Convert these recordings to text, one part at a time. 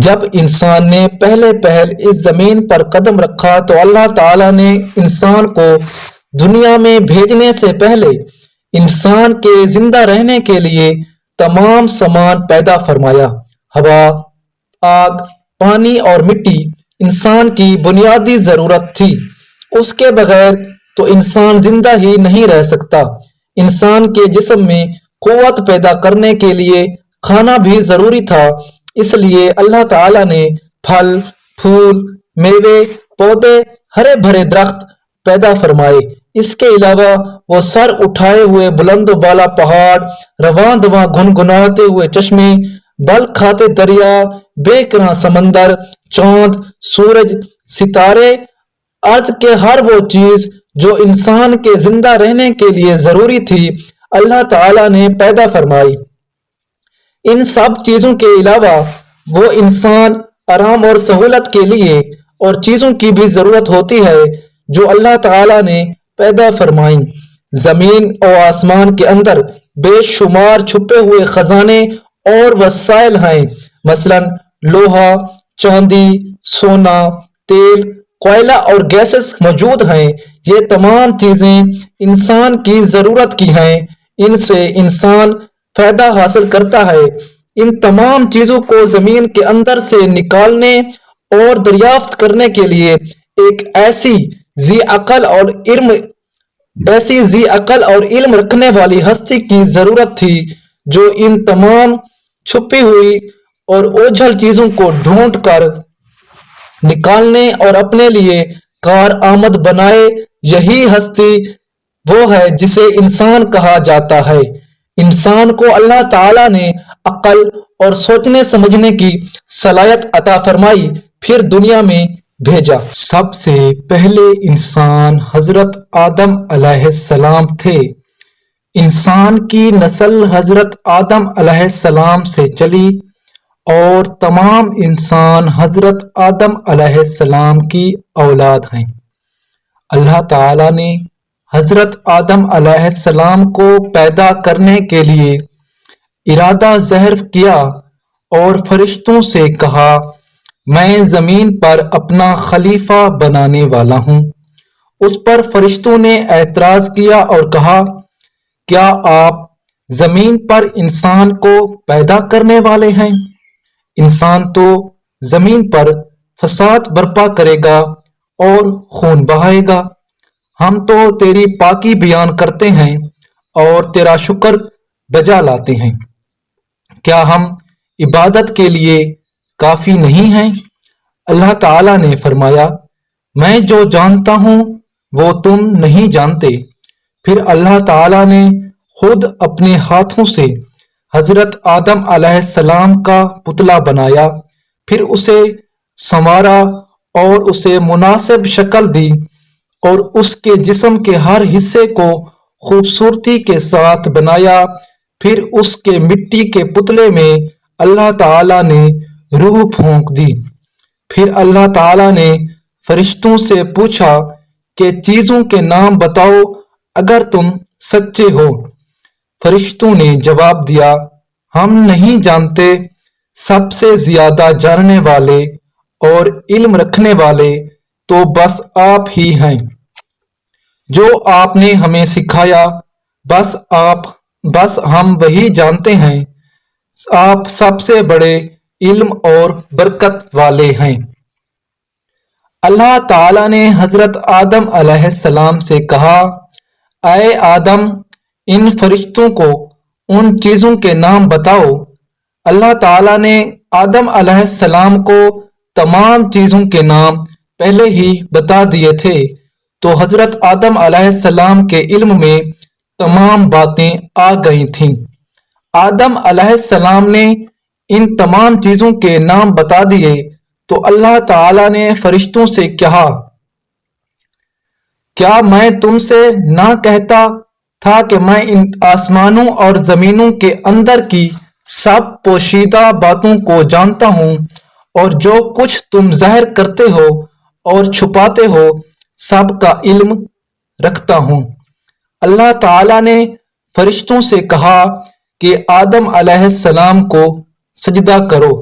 جب انسان نے پہلے پہل اس زمین پر قدم رکھا تو اللہ تعالیٰ نے انسان کو دنیا میں بھیجنے سے پہلے انسان کے زندہ رہنے کے لیے تمام سامان پیدا فرمایا۔ ہوا، آگ، پانی اور مٹی انسان کی بنیادی ضرورت تھی۔ اس کے بغیر تو انسان زندہ ہی نہیں رہ سکتا۔ انسان کے جسم میں قوت پیدا کرنے کے لیے کھانا بھی ضروری تھا، اس لیے اللہ تعالیٰ نے پھل، پھول، میوے، پودے، ہرے بھرے درخت پیدا فرمائے۔ اس کے علاوہ وہ سر اٹھائے ہوئے بلند و بالا پہاڑ، رواں دواں گنگناتے ہوئے چشمے، بل کھاتے دریا، بے کراں سمندر، چاند، سورج، ستارے، ارض کے ہر وہ چیز جو انسان کے زندہ رہنے کے لیے ضروری تھی، اللہ تعالیٰ نے پیدا فرمائی۔ ان سب چیزوں کے علاوہ وہ انسان آرام اور سہولت کے لیے اور چیزوں کی بھی ضرورت ہوتی ہے جو اللہ تعالیٰ نے پیدا فرمائیں۔ زمین و آسمان کے اندر بے شمار چھپے ہوئے خزانے اور وسائل ہیں، مثلا لوہا، چاندی، سونا، تیل، کوئلہ اور گیسز موجود ہیں۔ یہ تمام چیزیں انسان کی ضرورت کی ہیں، ان سے انسان فائدہ حاصل کرتا ہے۔ ان تمام چیزوں کو زمین کے اندر سے نکالنے اور دریافت کرنے کے لیے ایک ایسی ذی عقل اور علم رکھنے والی ہستی کی ضرورت تھی جو ان تمام چھپی ہوئی اور اوجھل چیزوں کو ڈھونڈ کر نکالنے اور اپنے لیے کارآمد بنائے۔ یہی ہستی وہ ہے جسے انسان کہا جاتا ہے۔ انسان کو اللہ تعالیٰ نے عقل اور سوچنے سمجھنے کی صلاحیت عطا فرمائی، پھر دنیا میں بھیجا۔ سب سے پہلے انسان حضرت آدم علیہ السلام تھے۔ انسان کی نسل حضرت آدم علیہ السلام سے چلی اور تمام انسان حضرت آدم علیہ السلام کی اولاد ہیں۔ اللہ تعالیٰ نے حضرت آدم علیہ السلام کو پیدا کرنے کے لیے ارادہ ظاہر کیا اور فرشتوں سے کہا، میں زمین پر اپنا خلیفہ بنانے والا ہوں۔ اس پر فرشتوں نے اعتراض کیا اور کہا، کیا آپ زمین پر انسان کو پیدا کرنے والے ہیں؟ انسان تو زمین پر فساد برپا کرے گا اور خون بہائے گا۔ ہم تو تیری پاکی بیان کرتے ہیں اور تیرا شکر بجا لاتے ہیں۔ کیا ہم عبادت کے لیے کافی نہیں ہیں؟ اللہ تعالیٰ نے فرمایا، میں جو جانتا ہوں وہ تم نہیں جانتے۔ پھر اللہ تعالیٰ نے خود اپنے ہاتھوں سے حضرت آدم علیہ السلام کا پتلا بنایا، پھر اسے سنوارا اور اسے مناسب شکل دی اور اس کے جسم کے ہر حصے کو خوبصورتی کے ساتھ بنایا۔ پھر اس کے مٹی کے پتلے میں اللہ تعالیٰ نے روح پھونک دی۔ پھر اللہ تعالیٰ نے فرشتوں سے پوچھا کہ چیزوں کے نام بتاؤ اگر تم سچے ہو۔ فرشتوں نے جواب دیا، ہم نہیں جانتے، سب سے زیادہ جاننے والے اور علم رکھنے والے تو بس آپ ہی ہیں۔ جو آپ نے ہمیں سکھایا بس ہم وہی جانتے ہیں۔ آپ سب سے بڑے علم اور برکت والے ہیں۔ اللہ تعالیٰ نے حضرت آدم علیہ السلام سے کہا، اے آدم، ان فرشتوں کو ان چیزوں کے نام بتاؤ۔ اللہ تعالیٰ نے آدم علیہ السلام کو تمام چیزوں کے نام پہلے ہی بتا دیے تھے، تو حضرت آدم علیہ السلام کے علم میں تمام باتیں آ گئی تھیں۔ آدم علیہ السلام نے ان تمام چیزوں کے نام بتا دیے تو اللہ تعالیٰ نے فرشتوں سے کہا، کیا میں تم سے نہ کہتا تھا کہ میں ان آسمانوں اور زمینوں کے اندر کی سب پوشیدہ باتوں کو جانتا ہوں، اور جو کچھ تم ظاہر کرتے ہو اور چھپاتے ہو سب کا علم رکھتا ہوں۔ اللہ تعالیٰ نے فرشتوں سے کہا کہ آدم علیہ السلام کو سجدہ کرو۔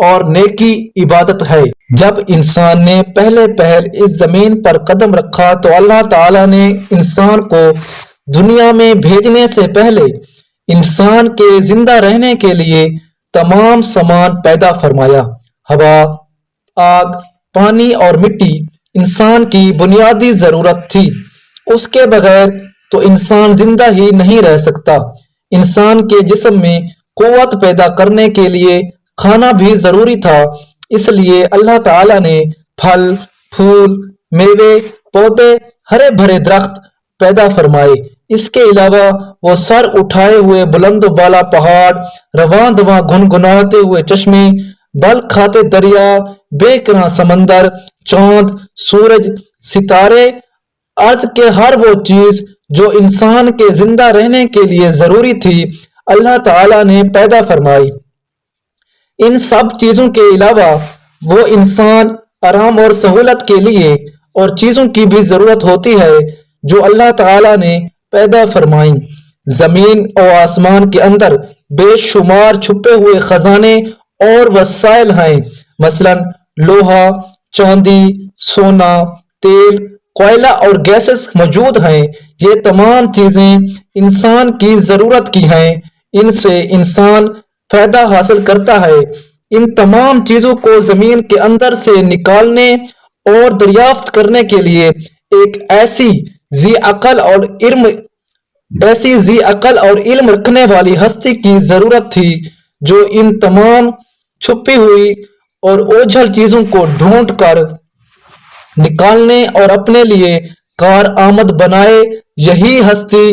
اور نیکی عبادت ہے۔ جب انسان نے پہلے پہل اس زمین پر قدم رکھا تو اللہ تعالیٰ نے انسان کو دنیا میں بھیجنے سے پہلے انسان کے زندہ رہنے کے لیے تمام سامان پیدا فرمایا۔ ہوا، آگ، پانی اور مٹی انسان کی بنیادی ضرورت تھی۔ اس کے بغیر تو انسان زندہ ہی نہیں رہ سکتا۔ انسان کے جسم میں قوت پیدا کرنے کے لیے کھانا بھی ضروری تھا، اس لیے اللہ تعالیٰ نے پھل، پھول، میوے، پودے، ہرے بھرے درخت پیدا فرمائے۔ اس کے علاوہ وہ سر اٹھائے ہوئے بلند و بالا پہاڑ، رواں دواں گنگناتے ہوئے چشمے، بل کھاتے دریا، بے کراں سمندر، چاند، سورج، ستارے، ارض کے ہر وہ چیز جو انسان کے زندہ رہنے کے لیے ضروری تھی، اللہ تعالیٰ نے پیدا فرمائی۔ ان سب چیزوں کے علاوہ وہ انسان آرام اور سہولت کے لیے اور چیزوں کی بھی ضرورت ہوتی ہے جو اللہ تعالیٰ نے پیدا فرمائیں۔ زمین اور آسمان کے اندر بے شمار چھپے ہوئے خزانے اور وسائل ہیں، مثلا لوہا، چاندی، سونا، تیل، کوئلہ اور گیسز موجود ہیں۔ یہ تمام چیزیں انسان کی ضرورت کی ہیں، ان سے انسان فائدہ حاصل کرتا ہے۔ ان تمام چیزوں کو زمین کے اندر سے نکالنے اور دریافت کرنے کے لیے ایک ایسی ذی عقل اور علم رکھنے والی ہستی کی ضرورت تھی جو ان تمام چھپی ہوئی اور اوجھل چیزوں کو ڈھونڈ کر نکالنے اور اپنے لیے کارآمد بنائے۔ یہی ہستی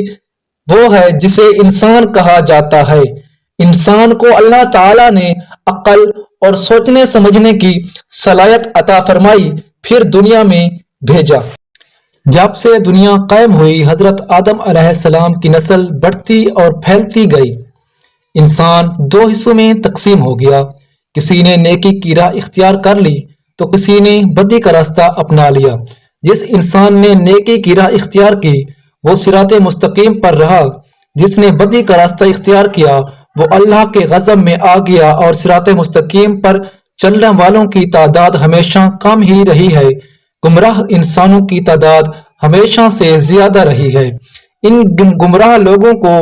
وہ ہے جسے انسان کہا جاتا ہے۔ انسان کو اللہ تعالیٰ نے عقل اور سوچنے سمجھنے کی صلاحیت عطا فرمائی، پھر دنیا میں بھیجا۔ جب سے دنیا قائم ہوئی، حضرت آدم علیہ السلام کی نسل بڑھتی اور پھیلتی گئی۔ انسان دو حصوں میں تقسیم ہو گیا، کسی نے نیکی کی راہ اختیار کر لی تو کسی نے بدی کا راستہ اپنا لیا۔ جس انسان نے نیکی کی راہ اختیار کی وہ صراط مستقیم پر رہا، جس نے بدی کا راستہ اختیار کیا وہ اللہ کے غضب میں آ گیا، اور صراط مستقیم پر چلنے والوں کی تعداد ہمیشہ کم ہی رہی ہے، گمراہ انسانوں کی تعداد ہمیشہ سے زیادہ رہی ہے۔ ان گمراہ لوگوں کو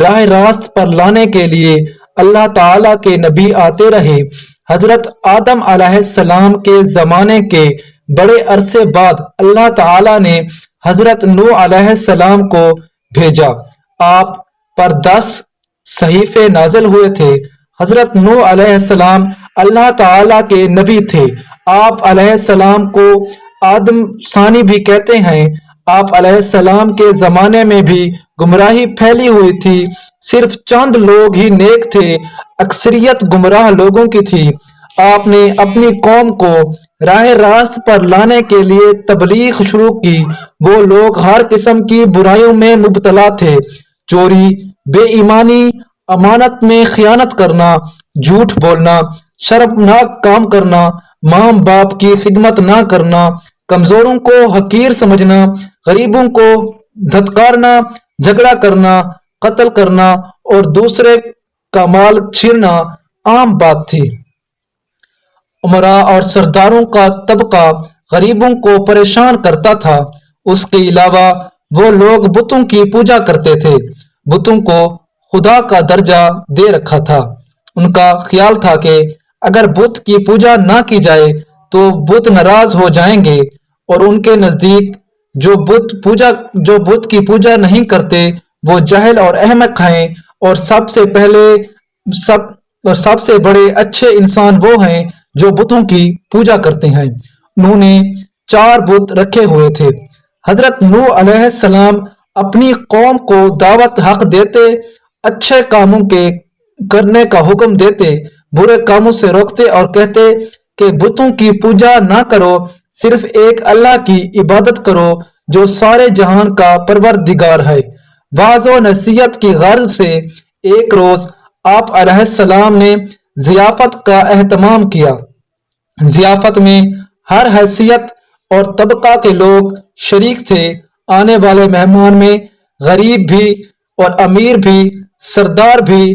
راہ راست پر لانے کے لیے اللہ تعالیٰ کے نبی آتے رہے۔ حضرت آدم علیہ السلام کے زمانے کے بڑے عرصے بعد اللہ تعالیٰ نے حضرت نوح علیہ السلام کو بھیجا۔ آپ پر 10 صحیفے نازل ہوئے تھے۔ حضرت نوح علیہ السلام اللہ تعالیٰ کے نبی تھے۔ آپ علیہ السلام کو آدم ثانی بھی کہتے ہیں۔ آپ علیہ السلام کے زمانے میں بھی گمراہی پھیلی ہوئی تھی، صرف چند لوگ ہی نیک تھے، اکثریت گمراہ لوگوں کی تھی۔ آپ نے اپنی قوم کو راہ راست پر لانے کے لیے تبلیغ شروع کی۔ وہ لوگ ہر قسم کی برائیوں میں مبتلا تھے، چوری، بے ایمانی، امانت میں خیانت کرنا، جھوٹ بولنا، شرمناک کام کرنا، ماں باپ کی خدمت نہ کرنا، کمزوروں کو حقیر سمجھنا، غریبوں کو دھتکارنا، جھگڑا کرنا، قتل کرنا اور دوسرے کا مال چھیننا عام بات تھی۔ امراء اور سرداروں کا طبقہ غریبوں کو پریشان کرتا تھا۔ اس کے علاوہ وہ لوگ بتوں کی پوجا کرتے تھے، بتوں کو خدا کا درجہ دے رکھا تھا۔ ان کا خیال تھا کہ اگر بت کی پوجا نہ کی جائے تو بت ناراض ہو جائیں گے، اور ان کے نزدیک جو بت کی پوجا نہیں کرتے وہ جاہل اور احمق ہیں، اور سب سے بڑے اچھے انسان وہ ہیں جو بتوں کی پوجا کرتے ہیں۔ انہوں نے 4 بت رکھے ہوئے تھے۔ حضرت نوح علیہ السلام اپنی قوم کو دعوت حق دیتے، اچھے کاموں کے کرنے کا حکم دیتے، برے کاموں سے روکتے اور کہتے کہ بتوں کی پوجا نہ کرو، صرف ایک اللہ کی عبادت کرو جو سارے جہان کا پروردگار ہے۔ وعظ و نصیحت کی غرض سے ایک روز آپ علیہ السلام نے ضیافت کا اہتمام کیا۔ ضیافت میں ہر حیثیت اور طبقہ کے لوگ شریک تھے۔ آنے والے مہمان میں غریب بھی اور امیر بھی، سردار بھی،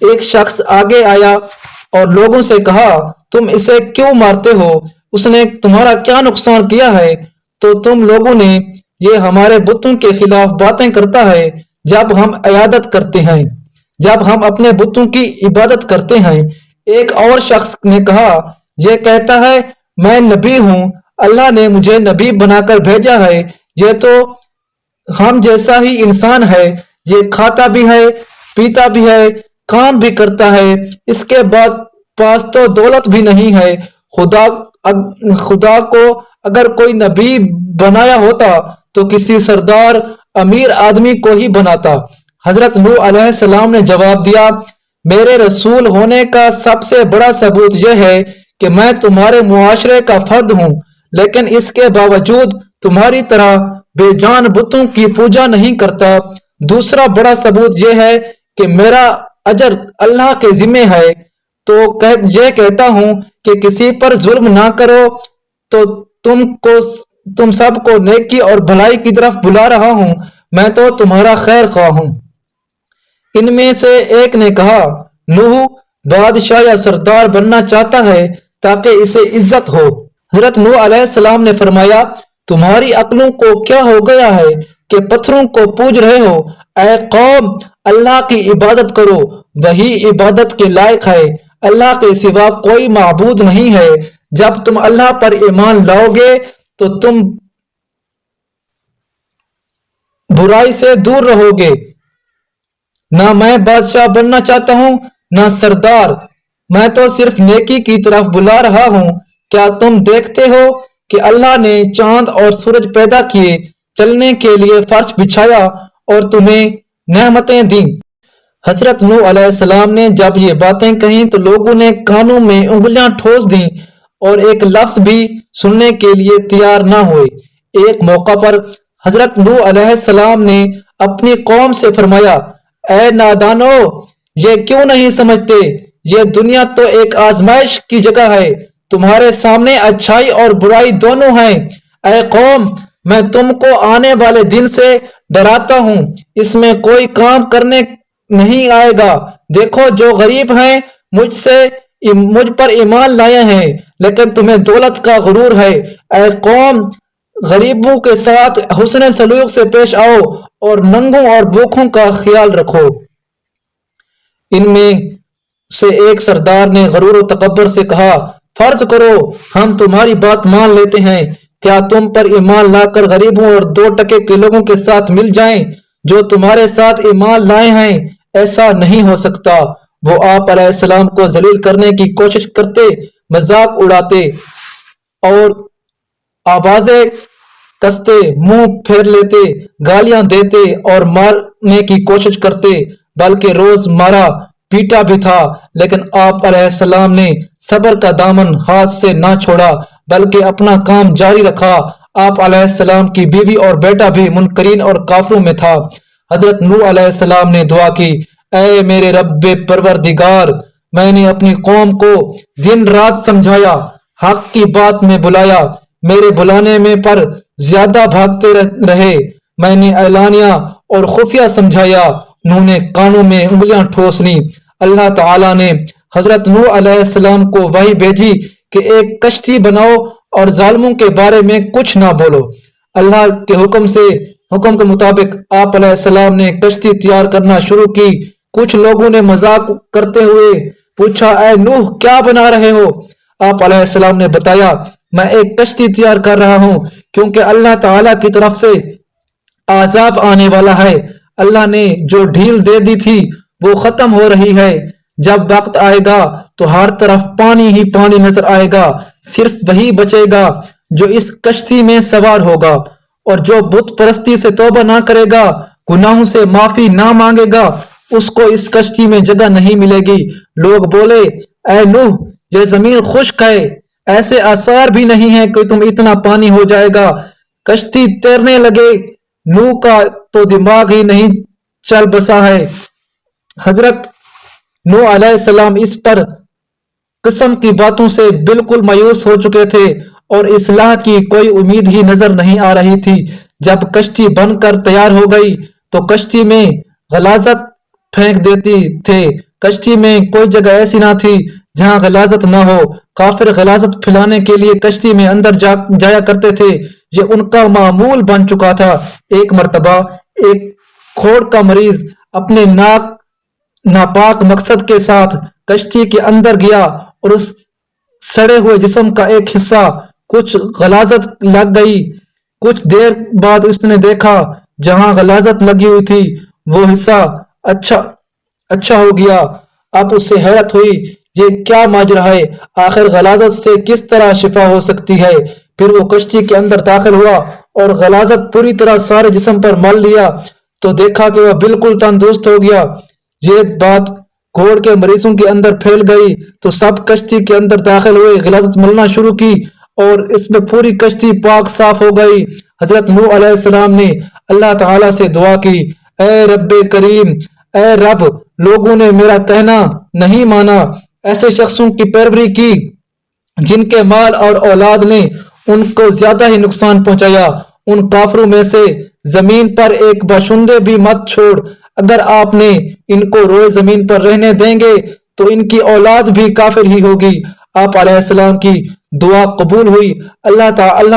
ایک شخص آگے آیا اور لوگوں سے کہا تم اسے کیوں مارتے ہو؟ اس نے تمہارا کیا نقصان کیا ہے؟ تو تم لوگوں نے یہ ہمارے بتوں کے خلاف باتیں کرتا ہے جب ہم عیادت کرتے ہیں، جب ہم اپنے بتوں کی عبادت کرتے ہیں۔ ایک اور شخص نے کہا یہ کہتا ہے میں نبی ہوں، اللہ نے مجھے نبی بنا کر بھیجا ہے، یہ تو ہم جیسا ہی انسان ہے، یہ کھاتا بھی ہے پیتا بھی ہے کام بھی کرتا ہے، اس کے بعد پاس تو دولت بھی نہیں ہے۔ خدا کو اگر کوئی نبی بنایا ہوتا تو کسی سردار امیر آدمی کو ہی بناتا۔ حضرت نوح علیہ السلام نے جواب دیا میرے رسول ہونے کا سب سے بڑا ثبوت یہ ہے کہ میں تمہارے معاشرے کا فرد ہوں، لیکن اس کے باوجود تمہاری طرح بے جان بتوں کی پوجا نہیں کرتا۔ دوسرا بڑا ثبوت یہ ہے کہ میرا اجر اللہ کے ذمہ ہے، تو یہ کہتا ہوں کہ کسی پر ظلم نہ کرو، تو تم سب کو نیکی اور بھلائی کی طرف بلا رہا ہوں، میں تو تمہارا خیر خواہ ہوں۔ ان میں سے ایک نے کہا نوح بادشاہ یا سردار بننا چاہتا ہے تاکہ اسے عزت ہو۔ حضرت نوح علیہ السلام نے فرمایا تمہاری عقلوں کو کیا ہو گیا ہے کہ پتھروں کو پوج رہے ہو؟ اے قوم اللہ کی عبادت کرو، وہی عبادت کے لائق ہے، اللہ کے سوا کوئی معبود نہیں ہے۔ جب تم اللہ پر ایمان لاؤ گے تو تم برائی سے دور رہو گے۔ نہ میں بادشاہ بننا چاہتا ہوں نہ سردار، میں تو صرف نیکی کی طرف بلا رہا ہوں۔ کیا تم دیکھتے ہو کہ اللہ نے چاند اور سورج پیدا کیے، چلنے کے لیے فرش بچھایا اور تمہیں نعمتیں دیں؟ حضرت نوح علیہ السلام نے جب یہ باتیں کہیں تو لوگوں نے کانوں میں انگلیاں ٹھوس دیں اور ایک لفظ بھی سننے کے لیے تیار نہ ہوئے۔ ایک موقع پر حضرت نوح علیہ السلام نے اپنی قوم سے فرمایا اے نادانو، یہ کیوں نہیں سمجھتے یہ دنیا تو ایک آزمائش کی جگہ ہے، تمہارے سامنے اچھائی اور برائی دونوں ہیں۔ اے قوم میں تم کو آنے والے دن سے ڈراتا ہوں، اس میں کوئی کام کرنے نہیں آئے گا۔ دیکھو جو غریب ہیں مجھ پر ایمان لائے ہیں لیکن تمہیں دولت کا غرور ہے۔ اے قوم غریبوں کے ساتھ حسن سلوک سے پیش آؤ اور ننگوں اور بھوکوں کا خیال رکھو۔ ان میں سے ایک سردار نے غرور و تکبر سے کہا فرض کرو ہم تمہاری بات مان لیتے ہیں، کیا تم پر ایمان لا کر غریبوں اور 2 ٹکے کے لوگوں کے ساتھ مل جائیں جو تمہارے ساتھ ایمان لائے ہیں؟ ایسا نہیں ہو سکتا۔ وہ آپ علیہ السلام کو ذلیل کرنے کی کوشش کرتے، مذاق اڑاتے اور آوازیں کستے، منہ پھیر لیتے، گالیاں دیتے اور مارنے کی کوشش کرتے، بلکہ روز مارا پیٹا بھی تھا، لیکن آپ علیہ السلام نے صبر کا دامن ہاتھ سے نہ چھوڑا بلکہ اپنا کام جاری رکھا۔ آپ علیہ السلام کی بیوی اور بیٹا بھی منکرین اور کافروں میں تھا۔ حضرت نوح علیہ السلام نے دعا کی اے میرے رب پروردگار، میں نے اپنی قوم کو دن رات سمجھایا، حق کی بات میں بلایا، میرے بلانے میں پر زیادہ بھاگتے رہے، میں نے اعلانیہ اور خفیہ سمجھایا، انہوں نے کانوں میں انگلیاں ٹھوس لیں۔ اللہ تعالیٰ نے حضرت نوح علیہ السلام کو وحی بھیجی کہ ایک کشتی بناؤ اور ظالموں کے بارے میں کچھ نہ بولو۔ اللہ کے حکم کے مطابق آپ علیہ السلام نے کشتی تیار کرنا شروع کی۔ کچھ لوگوں نے مذاق کرتے ہوئے پوچھا اے نوح کیا بنا رہے ہو؟ آپ علیہ السلام نے بتایا میں ایک کشتی تیار کر رہا ہوں کیونکہ اللہ تعالیٰ کی طرف سے عذاب آنے والا ہے۔ اللہ نے جو ڈھیل دے دی تھی وہ ختم ہو رہی ہے، جب وقت آئے گا تو ہر طرف پانی ہی پانی نظر آئے گا، صرف وہی بچے گا جو اس کشتی میں سوار ہوگا، اور جو بت پرستی سے توبہ نہ کرے گا، گناہوں سے معافی نہ مانگے گا، اس کو اس کشتی میں جگہ نہیں ملے گی۔ لوگ بولے اے نوح یہ زمین خشک ہے، ایسے آثار بھی نہیں ہیں کہ تم اتنا پانی ہو جائے گا۔ کشتی تیرنے لگے، نوح کا تو دماغ ہی نہیں چل بسا ہے۔ حضرت نوح علیہ السلام اس پر قسم کی باتوں سے بالکل مایوس ہو چکے تھے اور اصلاح کی کوئی امید ہی نظر نہیں آ رہی تھی۔ جب کشتی بن کر تیار ہو گئی تو کشتی میں غلاظت پھینک دیتے تھے، کشتی میں کوئی جگہ ایسی نہ تھی جہاں غلاظت نہ ہو۔ کافر غلاظت پھیلانے کے لیے کشتی میں اندر جایا کرتے تھے، یہ ان کا معمول بن چکا تھا۔ ایک مرتبہ ایک کھوڑ کا مریض اپنے ناپاک مقصد کے ساتھ کشتی کے اندر گیا اور اس سڑے ہوئے جسم کا ایک حصہ کچھ غلاظت لگ گئی۔ کچھ دیر بعد اس نے دیکھا جہاں غلاظت لگی ہوئی تھی وہ حصہ اچھا ہو گیا۔ اب اسے حیرت ہوئی، یہ کیا ماجرا ہے؟ آخر غلاظت سے کس طرح شفا ہو سکتی ہے؟ پھر وہ کشتی کے اندر داخل ہوا اور غلاظت پوری طرح سارے جسم پر مل لیا تو دیکھا کہ وہ بالکل تندرست ہو گیا۔ یہ بات گھوڑ کے مریضوں کے اندر پھیل گئی تو سب کشتی کے اندر داخل ہوئے، غلاظت ملنا شروع کی اور اس میں پوری کشتی پاک صاف ہو گئی۔ حضرت نوح علیہ السلام نے اللہ تعالیٰ سے دعا کی، اے رب کریم، اے رب، لوگوں نے میرا کہنا نہیں مانا، ایسے شخصوں کی پیروی کی جن کے مال اور اولاد نے ان کو زیادہ ہی نقصان پہنچایا۔ ان کافروں میں سے زمین پر ایک باشندے بھی مت چھوڑ، اگر آپ نے ان کو روئے زمین پر رہنے دیں گے تو ان کی اولاد بھی کافر ہی ہوگی۔ آپ علیہ السلام کی دعا قبول ہوئی، اللہ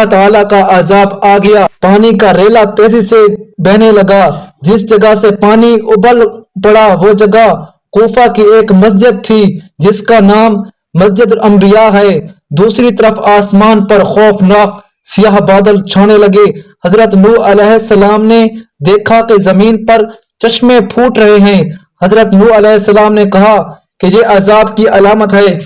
تعالیٰ کا عذاب آ گیا، پانی کا ریلا تیزی سے بہنے لگا۔ جس جگہ سے پانی ابل پڑا وہ جگہ کوفہ کی ایک مسجد تھی جس کا نام مسجد الانبیاء ہے۔ دوسری طرف آسمان پر خوفناک سیاہ بادل چھانے لگے۔ حضرت نوح علیہ السلام نے دیکھا کہ زمین پر چشمے پھوٹ رہے ہیں۔ حضرت نوح علیہ السلام نے کہا کہ یہ عذاب کی علامت ہے۔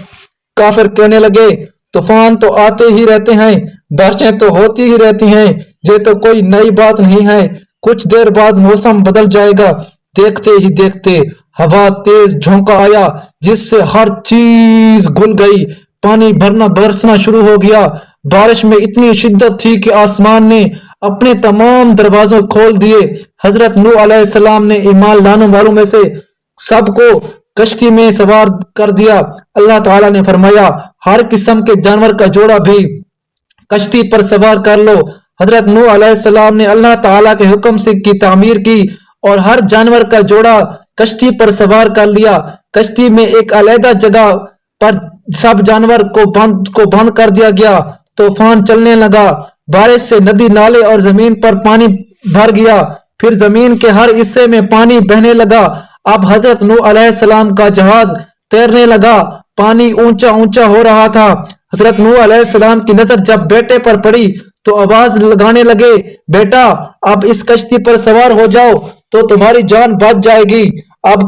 کافر کہنے لگے، طوفان تو آتے ہی رہتے ہیں، بارشیں تو ہوتی ہی رہتی ہیں، یہ تو کوئی نئی بات نہیں ہے، کچھ دیر بعد موسم بدل جائے گا۔ دیکھتے ہی دیکھتے ہوا تیز جھونکا آیا جس سے ہر چیز گل گئی، پانی برسنا شروع ہو گیا۔ بارش میں اتنی شدت تھی کہ آسمان نے اپنے تمام دروازوں کھول دیے۔ حضرت نوح علیہ السلام نے ایمان لانے والوں میں سے سب کو کشتی میں سوار کر دیا۔ اللہ تعالیٰ نے فرمایا، ہر قسم کے جانور کا جوڑا بھی کشتی پر سوار کر لو۔ حضرت نوح علیہ السلام نے اللہ تعالیٰ کے حکم سے کی تعمیر کی اور ہر جانور کا جوڑا کشتی پر سوار کر لیا۔ کشتی میں ایک علیحدہ جگہ پر سب جانور کو بند کر دیا گیا۔ طوفان چلنے لگا، بارش سے ندی نالے اور زمین پر پانی بھر گیا، پھر زمین کے ہر حصے میں پانی بہنے لگا۔ اب حضرت نوح علیہ السلام کا جہاز تیرنے لگا، پانی اونچا اونچا ہو رہا تھا۔ حضرت نوح علیہ السلام کی نظر جب بیٹے پر پڑی تو آواز لگانے لگے، بیٹا اب اس کشتی پر سوار ہو جاؤ تو تمہاری جان بچ جائے گی، اب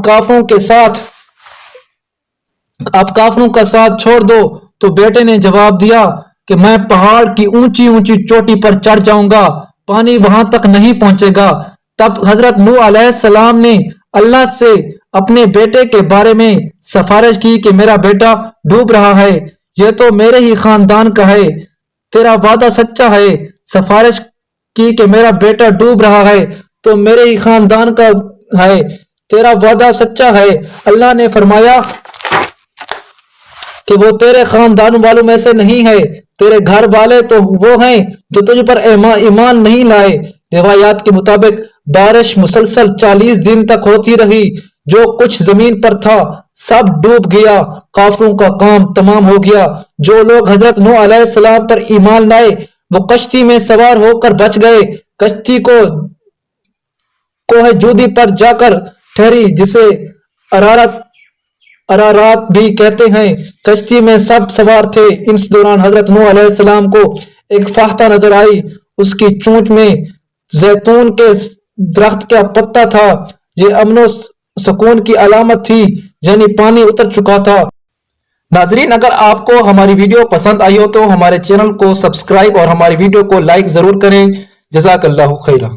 کافروں کا ساتھ چھوڑ دو۔ تو بیٹے نے جواب دیا کہ میں پہاڑ کی اونچی اونچی چوٹی پر چڑھ جاؤں گا، پانی وہاں تک نہیں پہنچے گا۔ تب حضرت نوح علیہ السلام نے اللہ سے اپنے بیٹے کے بارے میں سفارش کی کہ میرا بیٹا ڈوب رہا ہے، یہ تو میرے ہی خاندان کا ہے، تیرا وعدہ سچا ہے۔ سفارش کی کہ میرا بیٹا ڈوب رہا ہے تو میرے ہی خاندان کا ہے، تیرا وعدہ سچا ہے۔ اللہ نے فرمایا کہ وہ تیرے خاندان والوں میں سے نہیں ہے، تیرے گھر والے تو وہ ہیں جو تجھ پر ایمان نہیں لائے۔ روایات کے مطابق بارش مسلسل 40 دن تک ہوتی رہی، جو کچھ زمین پر تھا سب ڈوب گیا، کافروں کا کام تمام ہو گیا۔ جو لوگ حضرت نوح علیہ السلام پر ایمان لائے وہ کشتی میں سوار ہو کر بچ گئے۔ کشتی کو کوہ جودی پر جا کر ٹھہری جسے ارارات بھی کہتے ہیں۔ کشتی میں سب سوار تھے۔ اس دوران حضرت نوح علیہ السلام کو ایک فاختہ نظر آئی، اس کی چونچ میں زیتون کے درخت کا پتا تھا، یہ امن و سکون کی علامت تھی، یعنی پانی اتر چکا تھا۔ ناظرین، اگر آپ کو ہماری ویڈیو پسند آئی ہو تو ہمارے چینل کو سبسکرائب اور ہماری ویڈیو کو لائک ضرور کریں۔ جزاک اللہ خیرہ۔